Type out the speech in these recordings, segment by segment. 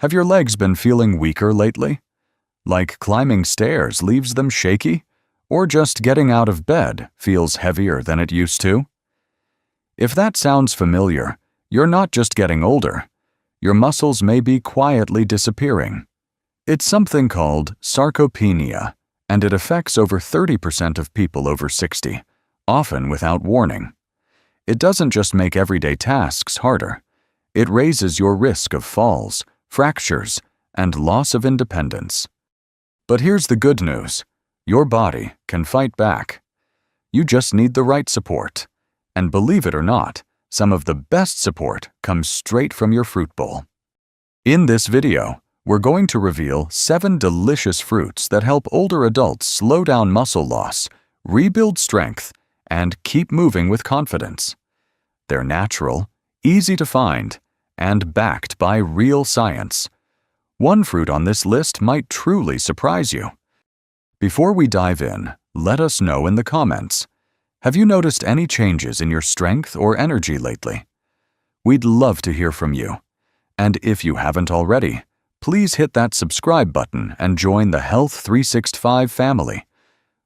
Have your legs been feeling weaker lately? Like climbing stairs leaves them shaky? Or just getting out of bed feels heavier than it used to? If that sounds familiar, you're not just getting older. Your muscles may be quietly disappearing. It's something called sarcopenia, and it affects over 30% of people over 60, often without warning. It doesn't just make everyday tasks harder. It raises your risk of falls, fractures, and loss of independence. But here's the good news. Your body can fight back. You just need the right support. And believe it or not, some of the best support comes straight from your fruit bowl. In this video, we're going to reveal 7 delicious fruits that help older adults slow down muscle loss, rebuild strength, and keep moving with confidence. They're natural, easy to find, and backed by real science. One fruit on this list might truly surprise you. Before we dive in, let us know in the comments. Have you noticed any changes in your strength or energy lately? We'd love to hear from you. And if you haven't already, please hit that subscribe button and join the Health 365 family,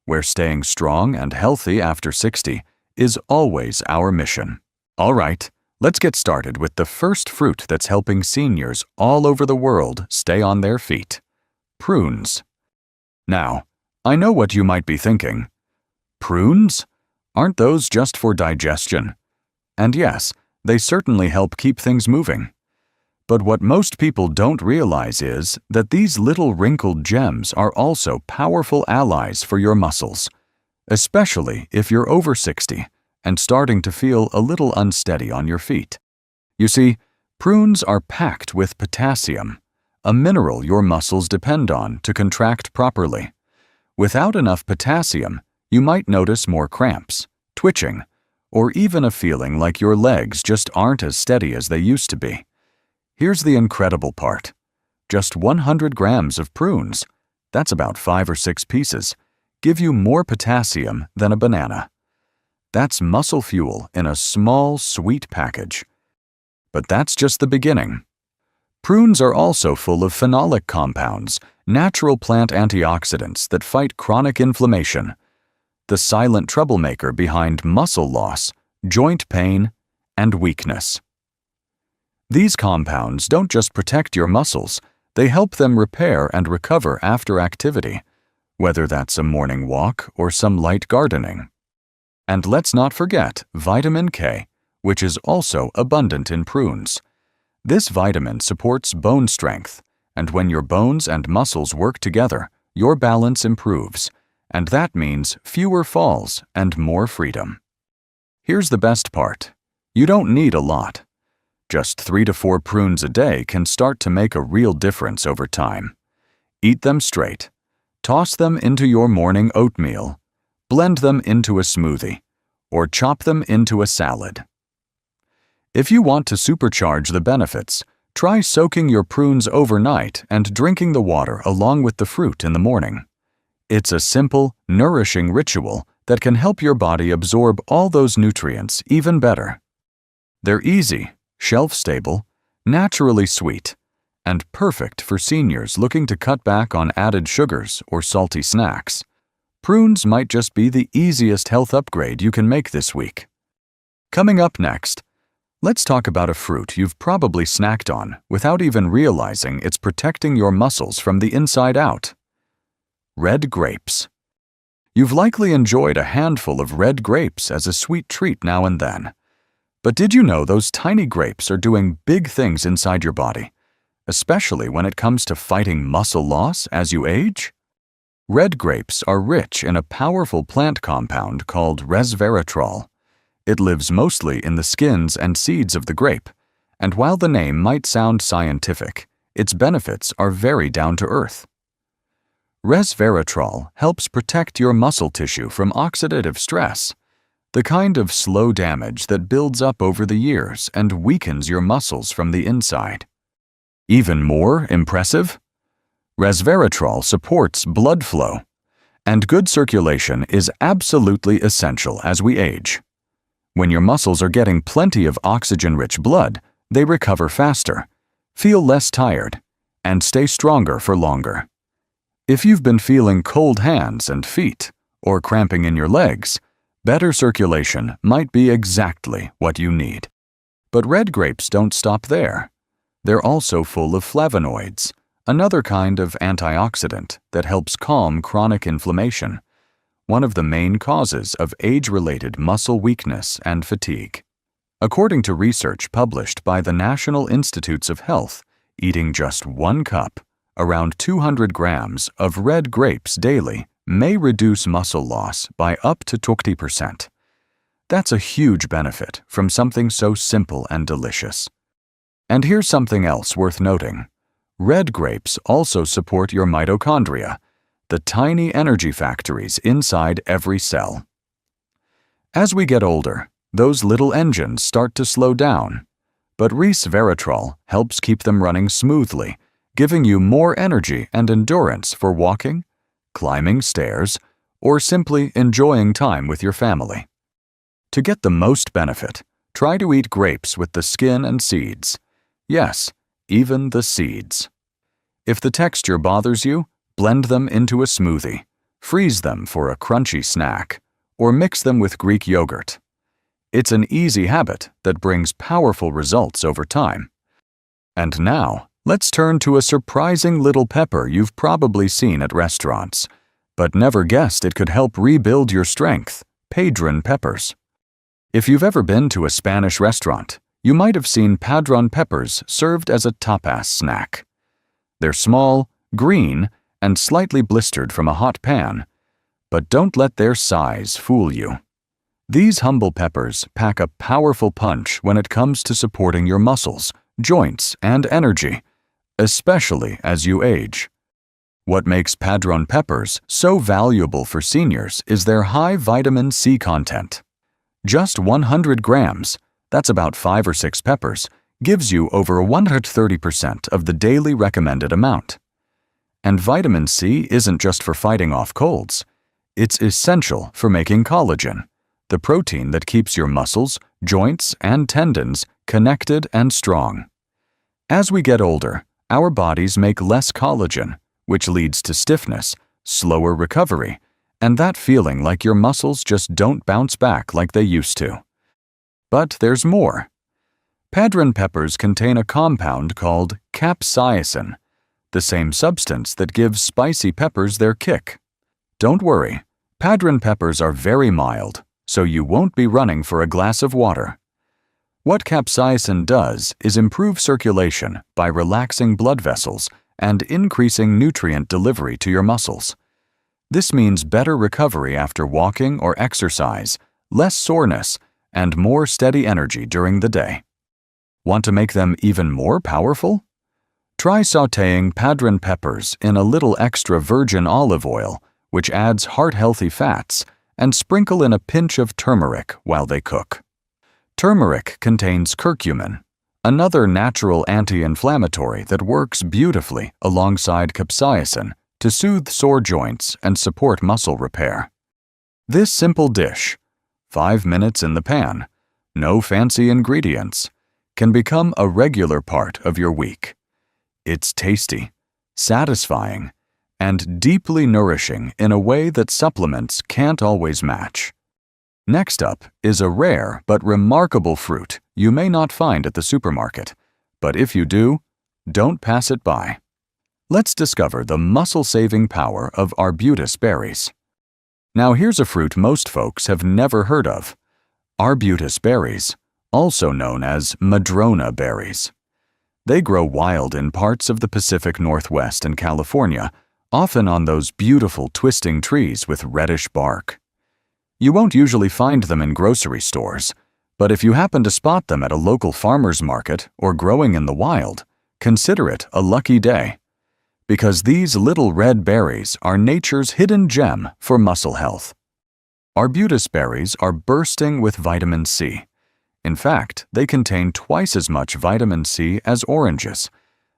where staying strong and healthy after 60 is always our mission. All right, let's get started with the first fruit that's helping seniors all over the world stay on their feet: prunes. Now, I know what you might be thinking. Prunes? Aren't those just for digestion? And yes, they certainly help keep things moving. But what most people don't realize is that these little wrinkled gems are also powerful allies for your muscles, especially if you're over 60 and starting to feel a little unsteady on your feet. You see, prunes are packed with potassium, a mineral your muscles depend on to contract properly. Without enough potassium, you might notice more cramps, twitching, or even a feeling like your legs just aren't as steady as they used to be. Here's the incredible part. Just 100 grams of prunes, that's about 5 or 6 pieces, give you more potassium than a banana. That's muscle fuel in a small, sweet package. But that's just the beginning. Prunes are also full of phenolic compounds, natural plant antioxidants that fight chronic inflammation, the silent troublemaker behind muscle loss, joint pain, and weakness. These compounds don't just protect your muscles, they help them repair and recover after activity, whether that's a morning walk or some light gardening. And let's not forget vitamin K, which is also abundant in prunes. This vitamin supports bone strength, and when your bones and muscles work together, your balance improves, and that means fewer falls and more freedom. Here's the best part. You don't need a lot. Just 3 to 4 prunes a day can start to make a real difference over time. Eat them straight. Toss them into your morning oatmeal. Blend them into a smoothie, or chop them into a salad. If you want to supercharge the benefits, try soaking your prunes overnight and drinking the water along with the fruit in the morning. It's a simple, nourishing ritual that can help your body absorb all those nutrients even better. They're easy, shelf-stable, naturally sweet, and perfect for seniors looking to cut back on added sugars or salty snacks. Prunes might just be the easiest health upgrade you can make this week. Coming up next, let's talk about a fruit you've probably snacked on without even realizing it's protecting your muscles from the inside out. Red grapes. You've likely enjoyed a handful of red grapes as a sweet treat now and then. But did you know those tiny grapes are doing big things inside your body, especially when it comes to fighting muscle loss as you age? Red grapes are rich in a powerful plant compound called resveratrol. It lives mostly in the skins and seeds of the grape, and while the name might sound scientific, its benefits are very down-to-earth. Resveratrol helps protect your muscle tissue from oxidative stress, the kind of slow damage that builds up over the years and weakens your muscles from the inside. Even more impressive? Resveratrol supports blood flow, and good circulation is absolutely essential as we age. When your muscles are getting plenty of oxygen-rich blood, they recover faster, feel less tired, and stay stronger for longer. If you've been feeling cold hands and feet, or cramping in your legs, better circulation might be exactly what you need. But red grapes don't stop there. They're also full of flavonoids, another kind of antioxidant that helps calm chronic inflammation, one of the main causes of age-related muscle weakness and fatigue. According to research published by the National Institutes of Health, eating just 1 cup, around 200 grams of red grapes daily may reduce muscle loss by up to 20%. That's a huge benefit from something so simple and delicious. And here's something else worth noting. Red grapes also support your mitochondria, the tiny energy factories inside every cell. As we get older, those little engines start to slow down, but resveratrol helps keep them running smoothly, giving you more energy and endurance for walking, climbing stairs, or simply enjoying time with your family. To get the most benefit, try to eat grapes with the skin and seeds. Yes, even the seeds. If the texture bothers you, blend them into a smoothie, freeze them for a crunchy snack, or mix them with Greek yogurt. It's an easy habit that brings powerful results over time. And now, let's turn to a surprising little pepper you've probably seen at restaurants, but never guessed it could help rebuild your strength: padron peppers. If you've ever been to a Spanish restaurant, you might have seen padron peppers served as a tapas snack. They're small, green, and slightly blistered from a hot pan, but don't let their size fool you. These humble peppers pack a powerful punch when it comes to supporting your muscles, joints, and energy, especially as you age. What makes padron peppers so valuable for seniors is their high vitamin C content. Just 100 grams, that's about 5 or 6 peppers, gives you over 130% of the daily recommended amount. And vitamin C isn't just for fighting off colds. It's essential for making collagen, the protein that keeps your muscles, joints, and tendons connected and strong. As we get older, our bodies make less collagen, which leads to stiffness, slower recovery, and that feeling like your muscles just don't bounce back like they used to. But there's more. Padron peppers contain a compound called capsaicin, the same substance that gives spicy peppers their kick. Don't worry, padron peppers are very mild, so you won't be running for a glass of water. What capsaicin does is improve circulation by relaxing blood vessels and increasing nutrient delivery to your muscles. This means better recovery after walking or exercise, less soreness, and more steady energy during the day. Want to make them even more powerful? Try sautéing padron peppers in a little extra virgin olive oil, which adds heart-healthy fats, and sprinkle in a pinch of turmeric while they cook. Turmeric contains curcumin, another natural anti-inflammatory that works beautifully alongside capsaicin to soothe sore joints and support muscle repair. This simple dish, 5 minutes in the pan, no fancy ingredients, can become a regular part of your week. It's tasty, satisfying, and deeply nourishing in a way that supplements can't always match. Next up is a rare but remarkable fruit you may not find at the supermarket, but if you do, don't pass it by. Let's discover the muscle-saving power of arbutus berries. Now here's a fruit most folks have never heard of: arbutus berries, also known as madrona berries. They grow wild in parts of the Pacific Northwest and California, often on those beautiful twisting trees with reddish bark. You won't usually find them in grocery stores, but if you happen to spot them at a local farmer's market or growing in the wild, consider it a lucky day. Because these little red berries are nature's hidden gem for muscle health. Arbutus berries are bursting with vitamin C. In fact, they contain twice as much vitamin C as oranges.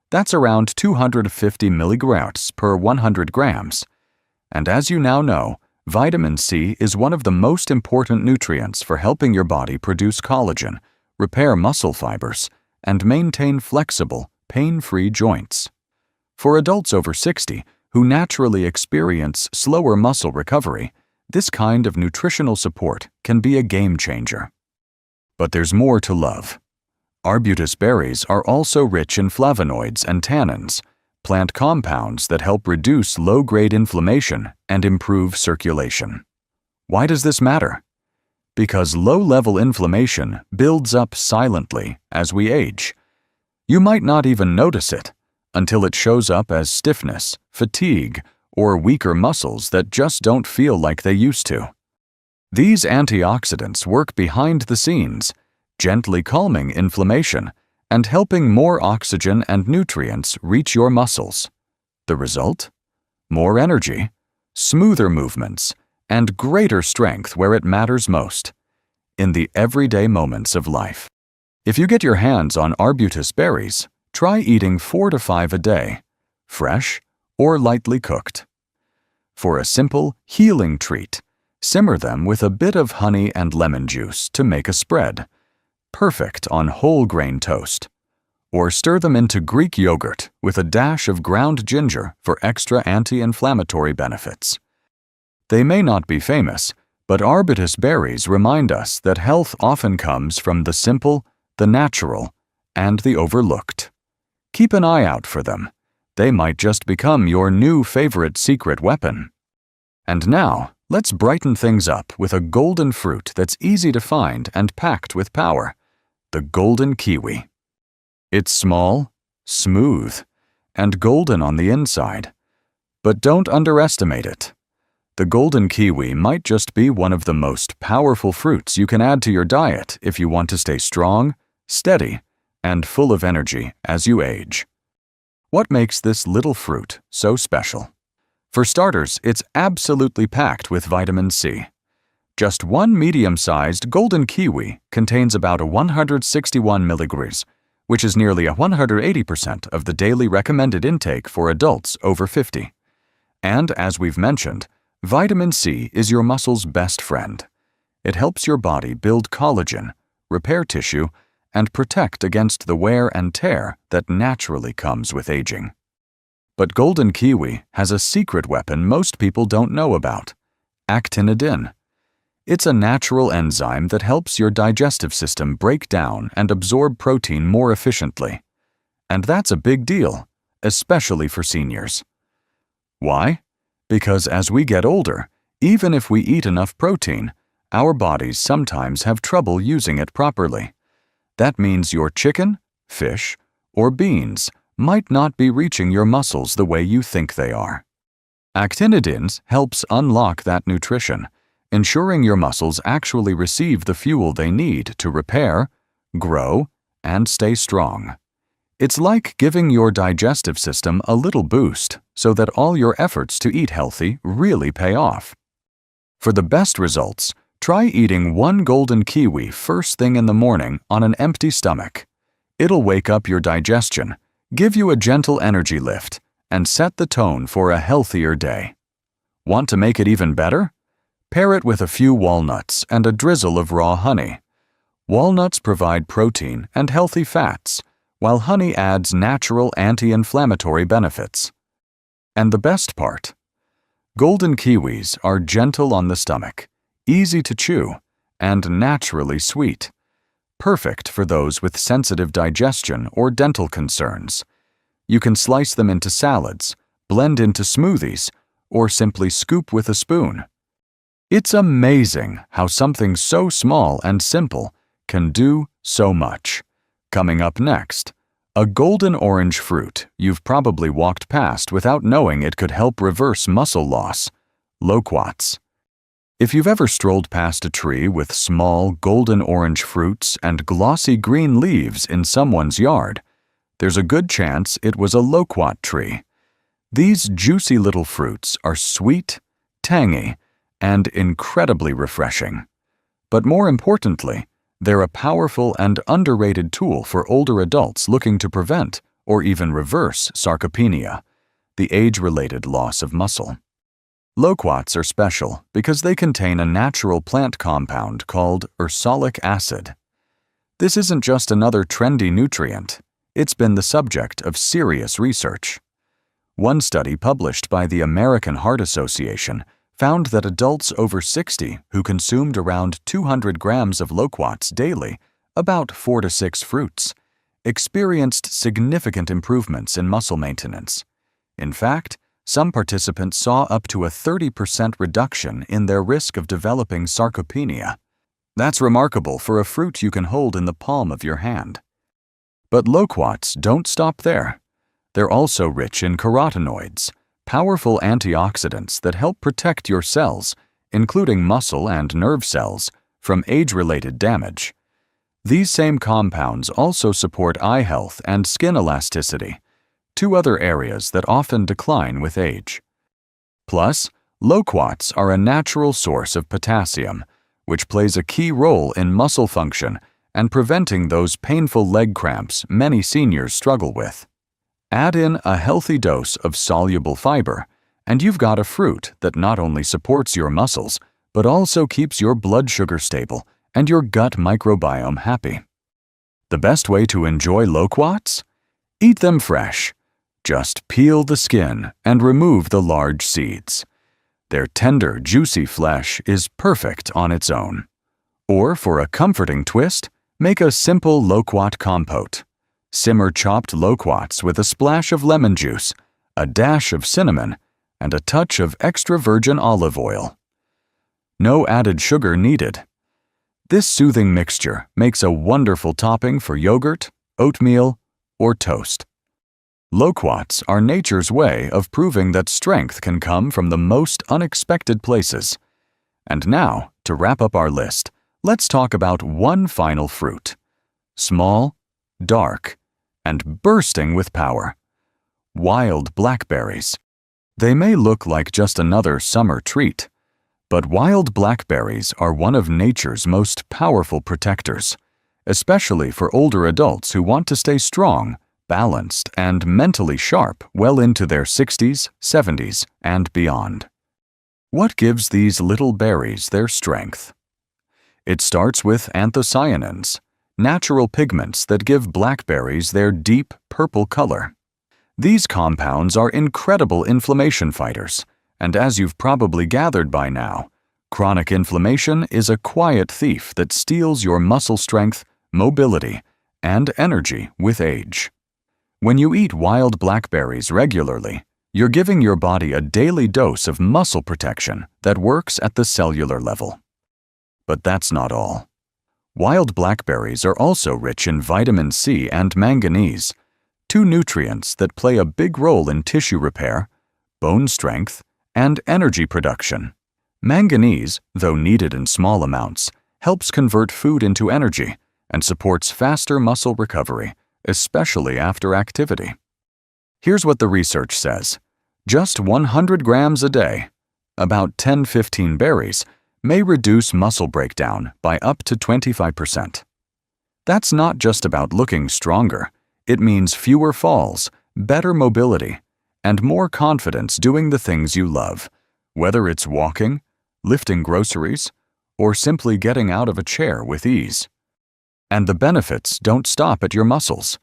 That's around 250 milligrams per 100 grams. And as you now know, vitamin C is one of the most important nutrients for helping your body produce collagen, repair muscle fibers, and maintain flexible, pain-free joints. For adults over 60 who naturally experience slower muscle recovery, this kind of nutritional support can be a game changer. But there's more to love. Arbutus berries are also rich in flavonoids and tannins, plant compounds that help reduce low-grade inflammation and improve circulation. Why does this matter? Because low-level inflammation builds up silently as we age. You might not even notice it until it shows up as stiffness, fatigue, or weaker muscles that just don't feel like they used to. These antioxidants work behind the scenes, gently calming inflammation and helping more oxygen and nutrients reach your muscles. The result? More energy, smoother movements, and greater strength where it matters most, in the everyday moments of life. If you get your hands on arbutus berries, try eating 4 to 5 a day, fresh or lightly cooked. For a simple, healing treat, simmer them with a bit of honey and lemon juice to make a spread, perfect on whole grain toast. Or stir them into Greek yogurt with a dash of ground ginger for extra anti-inflammatory benefits. They may not be famous, but arbutus berries remind us that health often comes from the simple, the natural, and the overlooked. Keep an eye out for them. They might just become your new favorite secret weapon. And now, let's brighten things up with a golden fruit that's easy to find and packed with power: the golden kiwi. It's small, smooth, and golden on the inside. But don't underestimate it. The golden kiwi might just be one of the most powerful fruits you can add to your diet if you want to stay strong, steady, and full of energy as you age. What makes this little fruit so special? For starters, it's absolutely packed with vitamin C. Just one medium-sized golden kiwi contains about 161 milligrams, which is nearly 180% of the daily recommended intake for adults over 50. And as we've mentioned, vitamin C is your muscle's best friend. It helps your body build collagen, repair tissue, and protect against the wear and tear that naturally comes with aging. But golden kiwi has a secret weapon most people don't know about: actinidin. It's a natural enzyme that helps your digestive system break down and absorb protein more efficiently. And that's a big deal, especially for seniors. Why? Because as we get older, even if we eat enough protein, our bodies sometimes have trouble using it properly. That means your chicken, fish, or beans might not be reaching your muscles the way you think they are. Actinidin helps unlock that nutrition, ensuring your muscles actually receive the fuel they need to repair, grow, and stay strong. It's like giving your digestive system a little boost so that all your efforts to eat healthy really pay off. For the best results, try eating one golden kiwi first thing in the morning on an empty stomach. It'll wake up your digestion, give you a gentle energy lift, and set the tone for a healthier day. Want to make it even better? Pair it with a few walnuts and a drizzle of raw honey. Walnuts provide protein and healthy fats, while honey adds natural anti-inflammatory benefits. And the best part? Golden kiwis are gentle on the stomach, easy to chew, and naturally sweet. Perfect for those with sensitive digestion or dental concerns. You can slice them into salads, blend into smoothies, or simply scoop with a spoon. It's amazing how something so small and simple can do so much. Coming up next, a golden orange fruit you've probably walked past without knowing it could help reverse muscle loss: loquats. If you've ever strolled past a tree with small golden orange fruits and glossy green leaves in someone's yard, there's a good chance it was a loquat tree. These juicy little fruits are sweet, tangy, and incredibly refreshing. But more importantly, they're a powerful and underrated tool for older adults looking to prevent or even reverse sarcopenia, the age-related loss of muscle. Loquats are special because they contain a natural plant compound called ursolic acid. This isn't just another trendy nutrient. It's been the subject of serious research. One study published by the American Heart Association found that adults over 60 who consumed around 200 grams of loquats daily, about 4 to 6 fruits, experienced significant improvements in muscle maintenance. In fact, some participants saw up to a 30% reduction in their risk of developing sarcopenia. That's remarkable for a fruit you can hold in the palm of your hand. But loquats don't stop there. They're also rich in carotenoids, powerful antioxidants that help protect your cells, including muscle and nerve cells, from age-related damage. These same compounds also support eye health and skin elasticity, two other areas that often decline with age. Plus, loquats are a natural source of potassium, which plays a key role in muscle function and preventing those painful leg cramps many seniors struggle with. Add in a healthy dose of soluble fiber, and you've got a fruit that not only supports your muscles, but also keeps your blood sugar stable and your gut microbiome happy. The best way to enjoy loquats? Eat them fresh. Just peel the skin and remove the large seeds. Their tender, juicy flesh is perfect on its own. Or for a comforting twist, make a simple loquat compote. Simmer chopped loquats with a splash of lemon juice, a dash of cinnamon, and a touch of extra virgin olive oil. No added sugar needed. This soothing mixture makes a wonderful topping for yogurt, oatmeal, or toast. Loquats are nature's way of proving that strength can come from the most unexpected places. And now, to wrap up our list, let's talk about one final fruit. Small, dark, and bursting with power. Wild blackberries. They may look like just another summer treat, but wild blackberries are one of nature's most powerful protectors, especially for older adults who want to stay strong, balanced, and mentally sharp well into their 60s, 70s, and beyond. What gives these little berries their strength? It starts with anthocyanins, natural pigments that give blackberries their deep purple color. These compounds are incredible inflammation fighters, and as you've probably gathered by now, chronic inflammation is a quiet thief that steals your muscle strength, mobility, and energy with age. When you eat wild blackberries regularly, you're giving your body a daily dose of muscle protection that works at the cellular level. But that's not all. Wild blackberries are also rich in vitamin C and manganese, two nutrients that play a big role in tissue repair, bone strength, and energy production. Manganese, though needed in small amounts, helps convert food into energy and supports faster muscle recovery, especially after activity. Here's what the research says. Just 100 grams a day, about 10-15 berries, may reduce muscle breakdown by up to 25%. That's not just about looking stronger. It means fewer falls, better mobility, and more confidence doing the things you love, whether it's walking, lifting groceries, or simply getting out of a chair with ease. And the benefits don't stop at your muscles.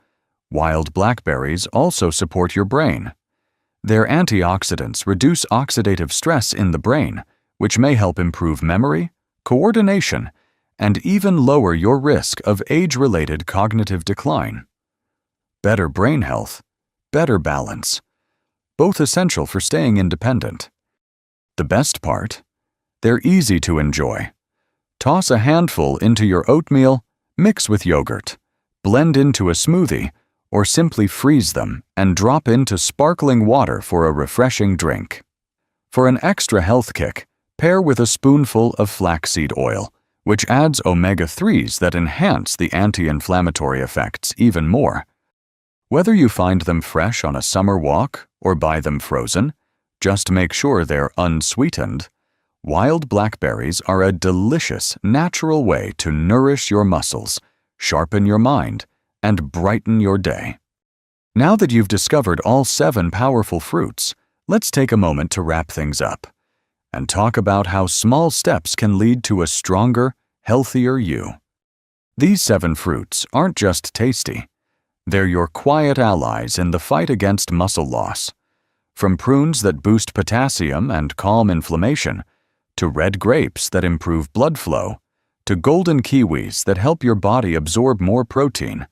Wild blackberries also support your brain. Their antioxidants reduce oxidative stress in the brain, which may help improve memory, coordination, and even lower your risk of age-related cognitive decline. Better brain health, better balance, both essential for staying independent. The best part? They're easy to enjoy. Toss a handful into your oatmeal, mix with yogurt, blend into a smoothie, or simply freeze them and drop into sparkling water for a refreshing drink. For an extra health kick, pair with a spoonful of flaxseed oil, which adds omega-3s that enhance the anti-inflammatory effects even more. Whether you find them fresh on a summer walk or buy them frozen, just make sure they're unsweetened. Wild blackberries are a delicious, natural way to nourish your muscles, sharpen your mind, and brighten your day. Now that you've discovered all 7 powerful fruits, let's take a moment to wrap things up and talk about how small steps can lead to a stronger, healthier you. These 7 fruits aren't just tasty. They're your quiet allies in the fight against muscle loss. from prunes that boost potassium and calm inflammation, to red grapes that improve blood flow, to golden kiwis that help your body absorb more protein.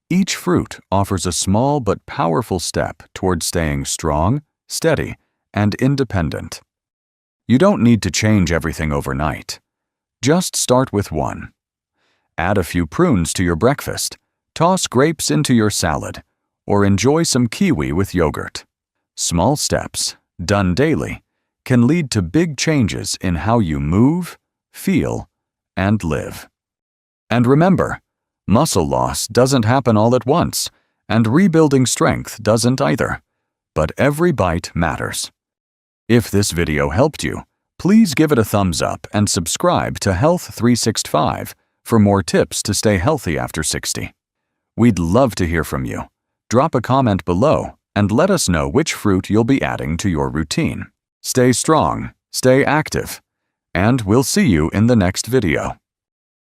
Each fruit offers a small but powerful step toward staying strong, steady, and independent. You don't need to change everything overnight. Just start with one. Add a few prunes to your breakfast, toss grapes into your salad, or enjoy some kiwi with yogurt. Small steps, done daily, can lead to big changes in how you move, feel, and live. And remember, muscle loss doesn't happen all at once, and rebuilding strength doesn't either. But every bite matters. If this video helped you, please give it a thumbs up and subscribe to Health 365 for more tips to stay healthy after 60. We'd love to hear from you. Drop a comment below and let us know which fruit you'll be adding to your routine. Stay strong, stay active, and we'll see you in the next video.